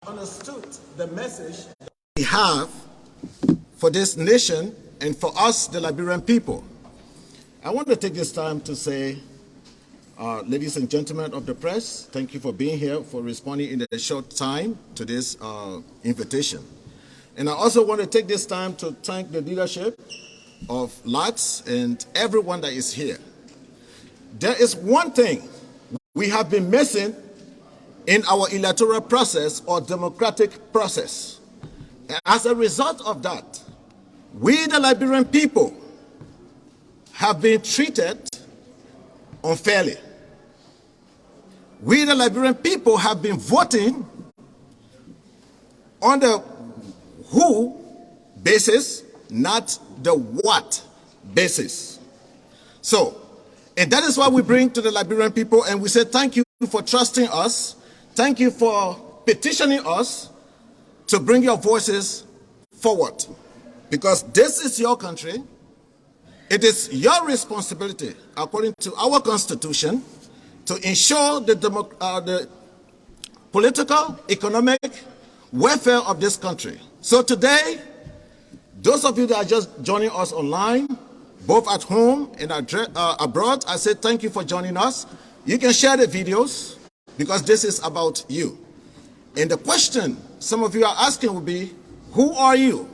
understood the message that we have for this nation and for us, the Liberian people. I want to take this time to say, ladies and gentlemen of the press, thank you for being here, for responding in a short time to this invitation. And I also want to take this time to thank the leadership of LATS and everyone that is here. There is one thing we have been missing in our electoral process or democratic process. And as a result of that, we, the Liberian people, have been treated unfairly. We, the Liberian people, have been voting on the who basis, not the what basis. So, and that is what we bring to the Liberian people, and we say thank you for trusting us. Thank you for petitioning us to bring your voices forward. Because this is your country. It is your responsibility, according to our Constitution, to ensure the political, economic welfare of this country. So today, those of you that are just joining us online, both at home and abroad, I say thank you for joining us. You can share the videos because this is about you. And the question some of you are asking will be, who are you?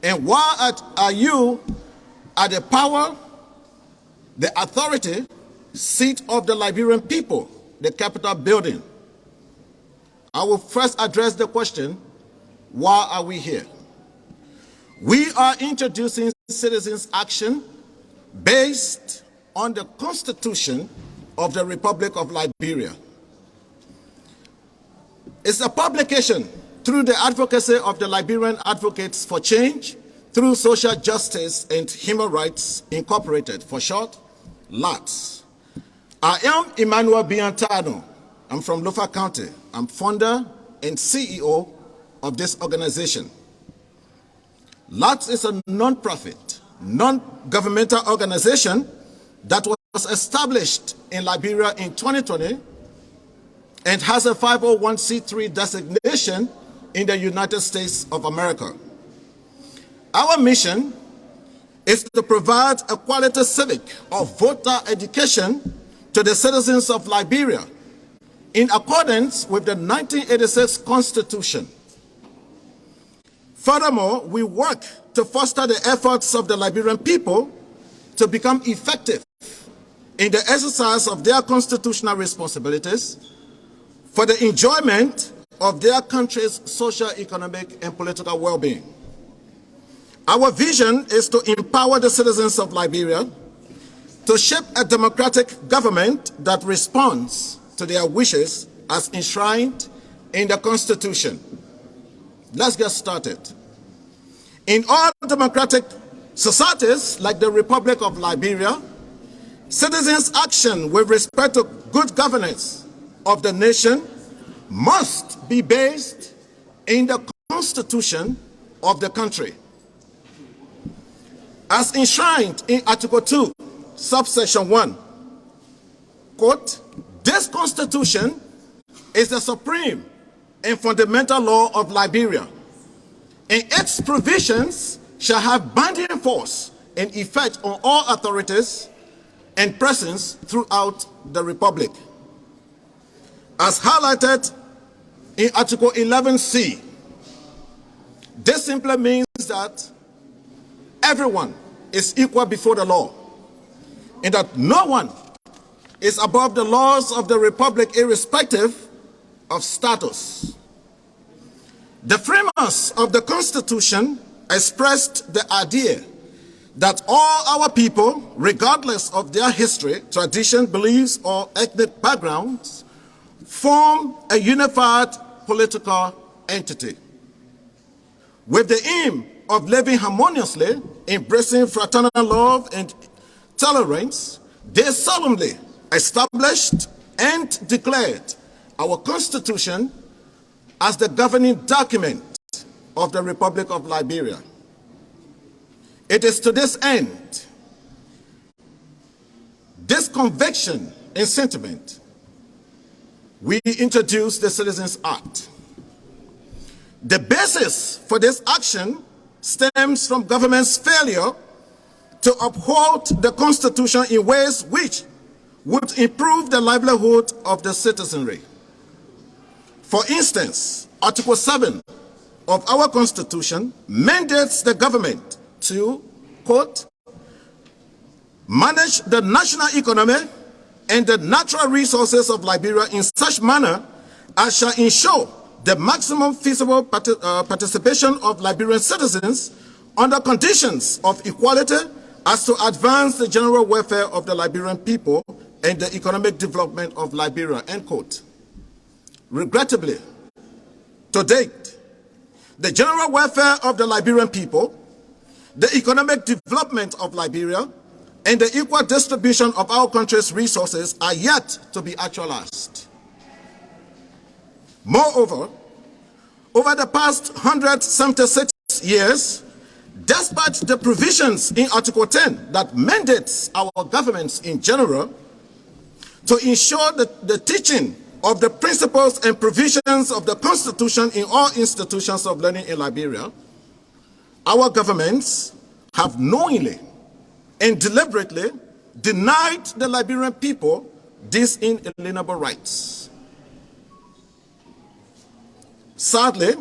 And why are you at the power, the authority, seat of the Liberian people, the Capitol building? I will first address the question, why are we here? We are introducing citizens' action based on the Constitution of the Republic of Liberia. It's a publication through the advocacy of the Liberian Advocates for Change, through Social Justice and Human Rights Incorporated, for short, LATS. I am Emmanuel Biantano. I'm from Lofa County. I'm founder and CEO of this organization. LATS is a non-profit, non-governmental organization that was established in Liberia in 2020 and has a 501c3 designation in the United States of America. Our mission is to provide a quality civic or voter education to the citizens of Liberia in accordance with the 1986 Constitution. Furthermore, we work to foster the efforts of the Liberian people to become effective in the exercise of their constitutional responsibilities for the enjoyment of their country's social, economic, and political well-being. Our vision is to empower the citizens of Liberia to shape a democratic government that responds to their wishes as enshrined in the Constitution. Let's get started. In all democratic societies like the Republic of Liberia, citizens' action with respect to good governance of the nation must be based in the Constitution of the country. As enshrined in Article 2, subsection 1, quote, "This Constitution is the supreme and fundamental law of Liberia, and its provisions shall have binding force and effect on all authorities and persons throughout the Republic." As highlighted in Article 11C, this simply means that everyone is equal before the law, and that no one is above the laws of the Republic irrespective of status. The framers of the Constitution expressed the idea that all our people, regardless of their history, tradition, beliefs, or ethnic backgrounds, form a unified political entity. With the aim of living harmoniously, embracing fraternal love and tolerance, they solemnly established and declared our Constitution as the governing document of the Republic of Liberia. It is to this end, this conviction and sentiment, we introduced the Citizens Act. The basis for this action stems from government's failure to uphold the Constitution in ways which would improve the livelihood of the citizenry. For instance, Article 7 of our Constitution mandates the government to, quote, manage the national economy and the natural resources of Liberia in such manner as shall ensure the maximum feasible participation of Liberian citizens under conditions of equality as to advance the general welfare of the Liberian people and the economic development of Liberia, end quote. Regrettably, to date, the general welfare of the Liberian people, the economic development of Liberia, and the equal distribution of our country's resources are yet to be actualized. Moreover, over the past 176 years, despite the provisions in Article 10 that mandates our governments in general to ensure the teaching of the principles and provisions of the Constitution in all institutions of learning in Liberia, our governments have knowingly and deliberately denied the Liberian people these inalienable rights. Sadly,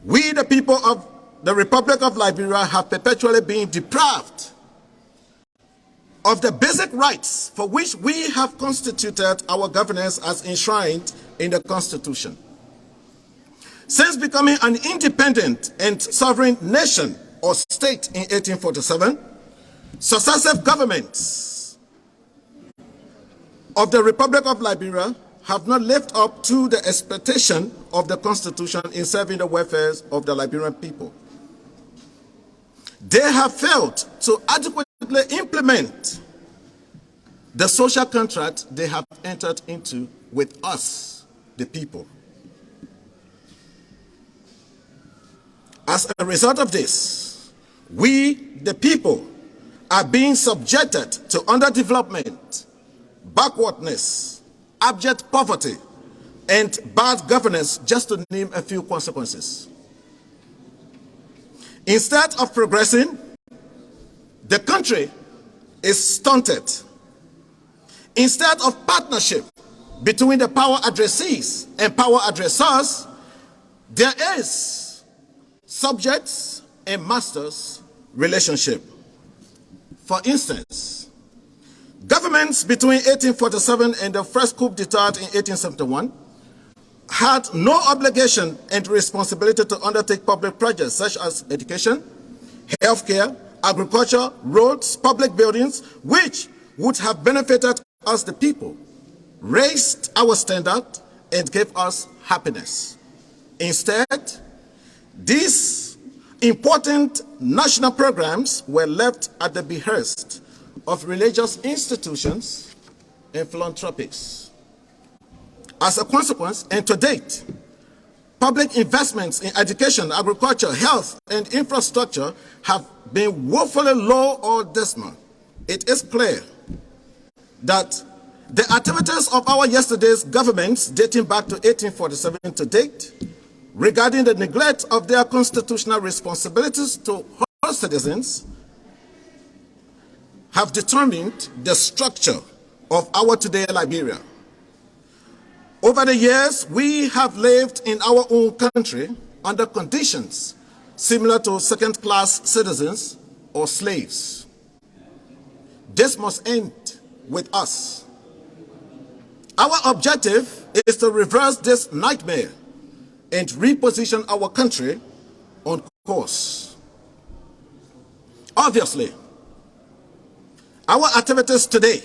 we, the people of the Republic of Liberia, have perpetually been deprived of the basic rights for which we have constituted our governance as enshrined in the Constitution. Since becoming an independent and sovereign nation or state in 1847, successive governments of the Republic of Liberia have not lived up to the expectation of the Constitution in serving the welfare of the Liberian people. They have failed to adequately implement the social contract they have entered into with us, the people. As a result of this, we, the people, are being subjected to underdevelopment, backwardness, abject poverty, and bad governance, just to name a few consequences. Instead of progressing, the country is stunted. Instead of partnership between the power addressees and power addressors, there is subjects and masters relationship. For instance, governments between 1847 and the first coup d'etat in 1871 had no obligation and responsibility to undertake public projects such as education, healthcare, agriculture, roads, public buildings, which would have benefited us, the people, raised our standard, and gave us happiness. Instead, these important national programs were left at the behest of religious institutions and philanthropics. As a consequence, and to date, public investments in education, agriculture, health, and infrastructure have been woefully low or dismal. It is clear that the activities of our yesterday's governments dating back to 1847 to date, regarding the neglect of their constitutional responsibilities to all citizens, have determined the structure of our today Liberia. Over the years, we have lived in our own country under conditions similar to second-class citizens or slaves. This must end with us. Our objective is to reverse this nightmare and reposition our country on course. Obviously, our activities today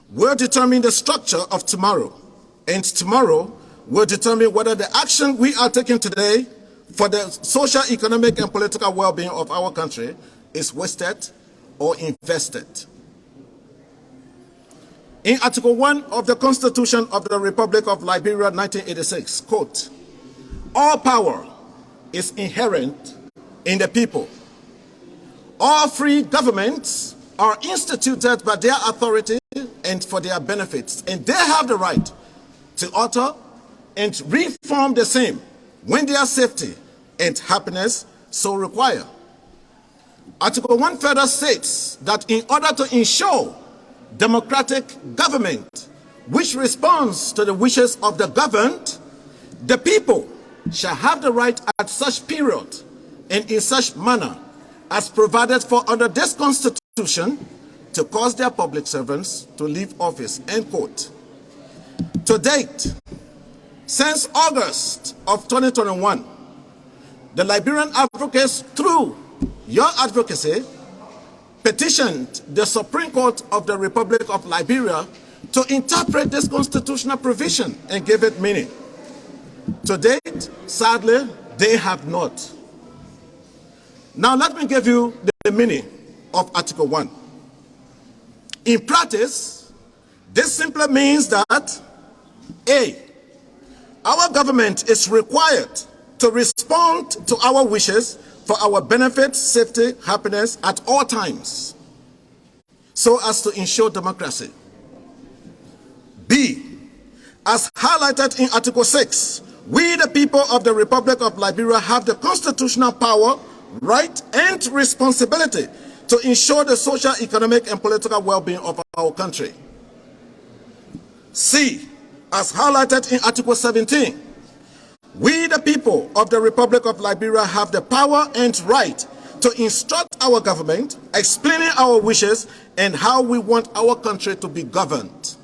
will determine the structure of tomorrow, and tomorrow will determine whether the action we are taking today for the social, economic, and political well-being of our country is wasted or invested. In Article 1 of the Constitution of the Republic of Liberia, 1986, quote, all power is inherent in the people. All free governments are instituted by their authority and for their benefits, and they have the right to alter and reform the same when their safety and happiness so require. Article 1 further states that in order to ensure democratic government which responds to the wishes of the governed, the people shall have the right at such period and in such manner as provided for under this Constitution to cause their public servants to leave office, end quote. To date, since August of 2021, the Liberian advocates, through your advocacy, petitioned the Supreme Court of the Republic of Liberia to interpret this constitutional provision and give it meaning. To date, sadly, they have not. Now let me give you the meaning of Article 1. In practice, this simply means that A, our government is required to respond to our wishes for our benefit, safety, happiness at all times, so as to ensure democracy. B, as highlighted in Article 6, we the people of the Republic of Liberia have the constitutional power, right, and responsibility to ensure the social, economic, and political well-being of our country. C, as highlighted in Article 17, we the people of the Republic of Liberia have the power and right to instruct our government, explaining our wishes and how we want our country to be governed.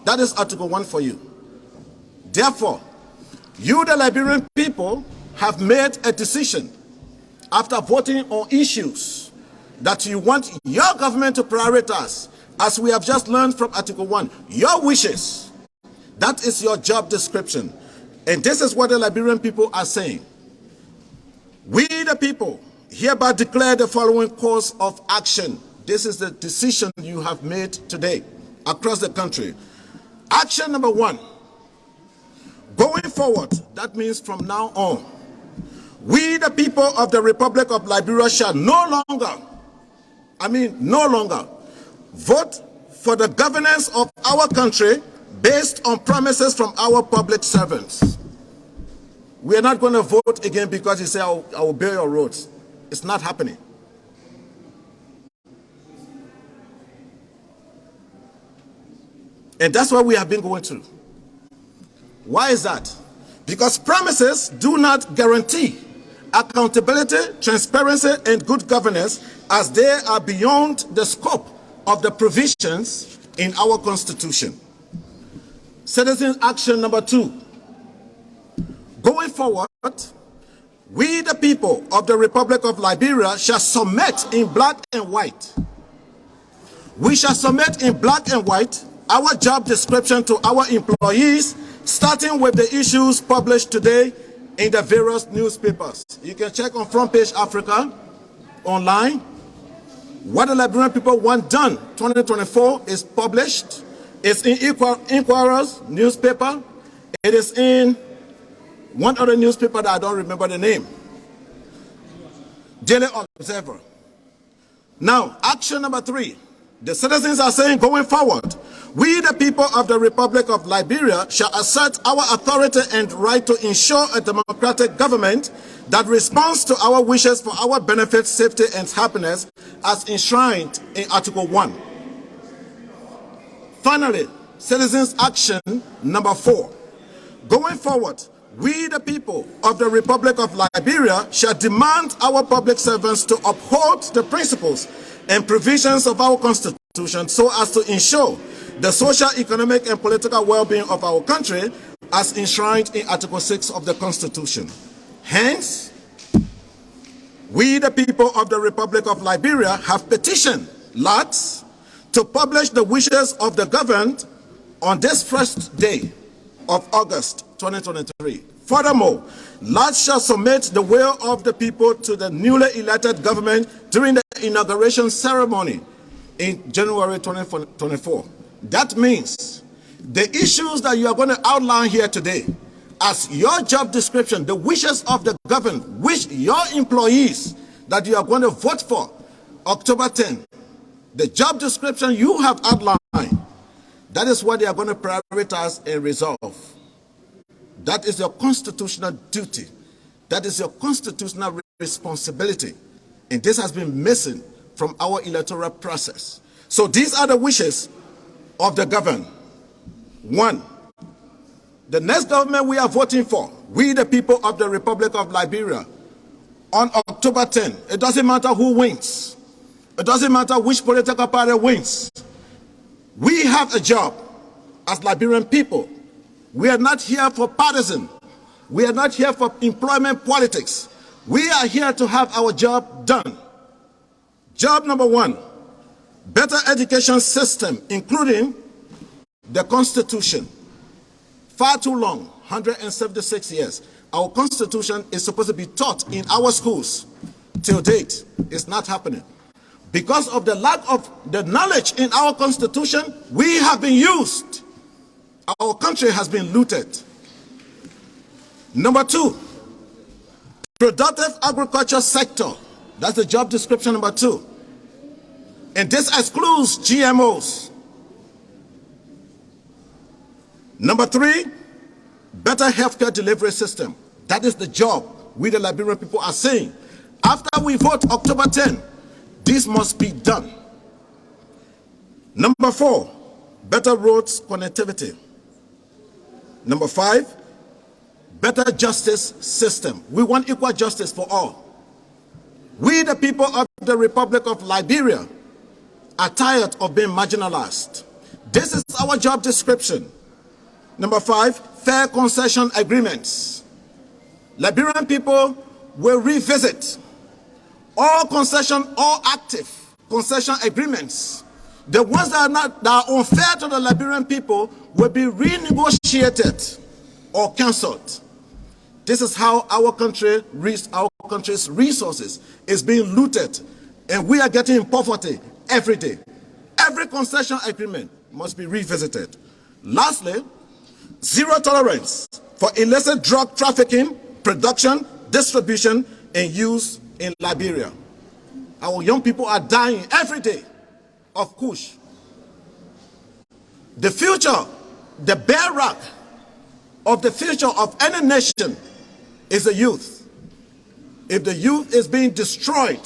That is Article 1 for you. Therefore, you the Liberian people have made a decision after voting on issues that you want your government to prioritize, as we have just learned from Article 1, your wishes. That is your job description. And this is what the Liberian people are saying. We the people hereby declare the following course of action. This is the decision you have made today across the country. Action number 1. Going forward, that means from now on, we the people of the Republic of Liberia shall no longer vote for the governance of our country based on promises from our public servants. We are not going to vote again because you say, I will build your roads. It's not happening. And that's what we have been going through. Why is that? Because promises do not guarantee accountability, transparency, and good governance, as they are beyond the scope of the provisions in our Constitution. Citizen action number 2. Going forward, we the people of the Republic of Liberia shall submit in black and white. We shall submit in black and white our job description to our employees, starting with the issues published today in the various newspapers. You can check on Front Page Africa online. What the Liberian people want done 2024 is published. It's in Inquirer's newspaper. It is in one other newspaper that I don't remember the name. Daily Observer. Now, action number 3. The citizens are saying, going forward, we the people of the Republic of Liberia shall assert our authority and right to ensure a democratic government that responds to our wishes for our benefit, safety, and happiness as enshrined in Article 1. Finally, citizens action number 4. Going forward, we the people of the Republic of Liberia shall demand our public servants to uphold the principles and provisions of our Constitution so as to ensure the social, economic, and political well-being of our country as enshrined in Article 6 of the Constitution. Hence, we the people of the Republic of Liberia have petitioned LATS to publish the wishes of the governed on this first day of August 2023. Furthermore, LATS shall submit the will of the people to the newly elected government during the inauguration ceremony in January 2024. That means the issues that you are going to outline here today as your job description, the wishes of the governed, which your employees that you are going to vote for October 10, the job description you have outlined, that is what they are going to prioritize and resolve. That is your constitutional duty. That is your constitutional responsibility. And this has been missing from our electoral process. So these are the wishes of the governed. One, the next government we are voting for, we the people of the Republic of Liberia, on October 10, it doesn't matter who wins. It doesn't matter which political party wins. We have a job as Liberian people. We are not here for partisan. We are not here for employment politics. We are here to have our job done. Job number one, better education system, including the Constitution. Far too long, 176 years. Our Constitution is supposed to be taught in our schools. Till date, it's not happening. Because of the lack of the knowledge in our Constitution, we have been used. Our country has been looted. Number two, productive agriculture sector. That's the job description number two. And this excludes GMOs. Number three, better healthcare delivery system. That is the job we the Liberian people are saying. After we vote October 10, this must be done. Number four, better roads connectivity. Number five, better justice system. We want equal justice for all. We the people of the Republic of Liberia are tired of being marginalized. This is our job description. Number five, fair concession agreements. Liberian people will revisit all active concession agreements. The ones that are unfair to the Liberian people will be renegotiated or cancelled. This is how our country's resources is being looted, and we are getting in poverty every day. Every concession agreement must be revisited. Lastly, zero tolerance for illicit drug trafficking, production, distribution, and use in Liberia. Our young people are dying every day of Kush. The future, the bedrock of the future of any nation is the youth. If the youth is being destroyed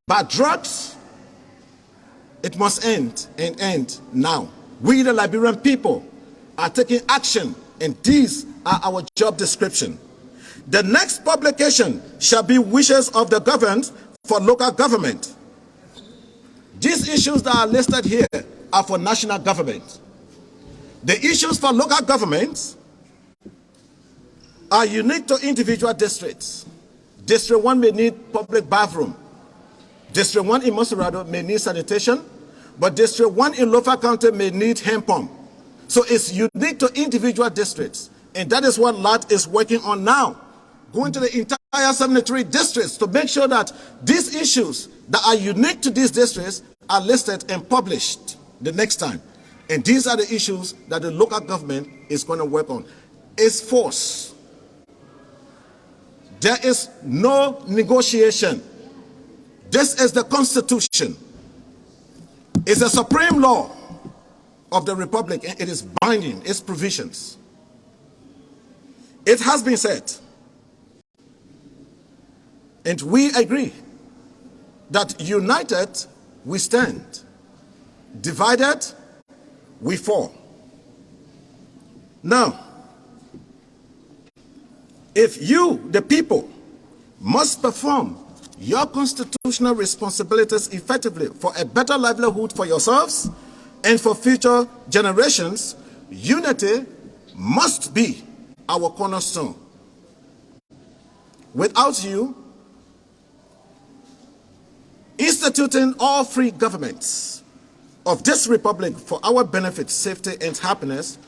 by drugs, it must end, and end now. We the Liberian people are taking action, and these are our job description. The next publication shall be wishes of the governed for local government. These issues that are listed here are for national government. The issues for local governments are unique to individual districts. District 1 may need public bathroom. District 1 in Monserrado may need sanitation, but District 1 in Lofa County may need hand pump. So it's unique to individual districts, and that is what LAT is working on now, going to the entire 73 districts to make sure that these issues that are unique to these districts are listed and published the next time. And these are the issues that the local government is going to work on. It's force. There is no negotiation. This is the Constitution. It's a supreme law of the Republic, and it is binding, its provisions. It has been said, and we agree, that united we stand, divided we fall. Now, if you, the people, must perform your constitutional responsibilities effectively for a better livelihood for yourselves and for future generations, unity must be our cornerstone. Without you, instituting all free governments of this republic for our benefit, safety, and happiness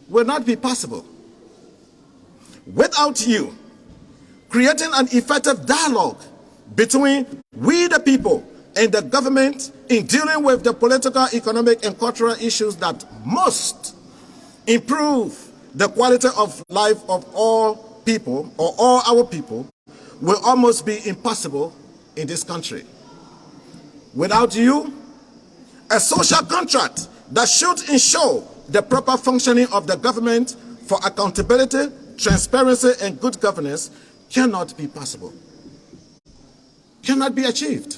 will not be possible. Without you, creating an effective dialogue between we the people and the government in dealing with the political, economic, and cultural issues that must improve the quality of life of all people, or all our people, will almost be impossible in this country. Without you, a social contract that should ensure the proper functioning of the government for accountability, transparency, and good governance cannot be possible, cannot be achieved.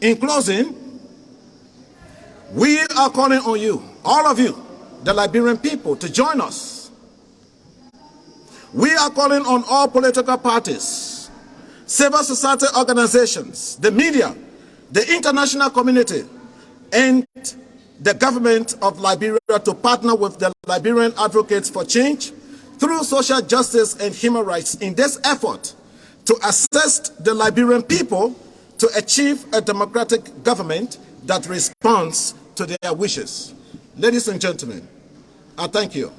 In closing, we are calling on you, all of you, the Liberian people, to join us. We are calling on all political parties, civil society organizations, the media, the international community, and the government of Liberia to partner with the Liberian Advocates for Change through social justice and human rights in this effort to assist the Liberian people to achieve a democratic government that responds to their wishes. Ladies and gentlemen, I thank you.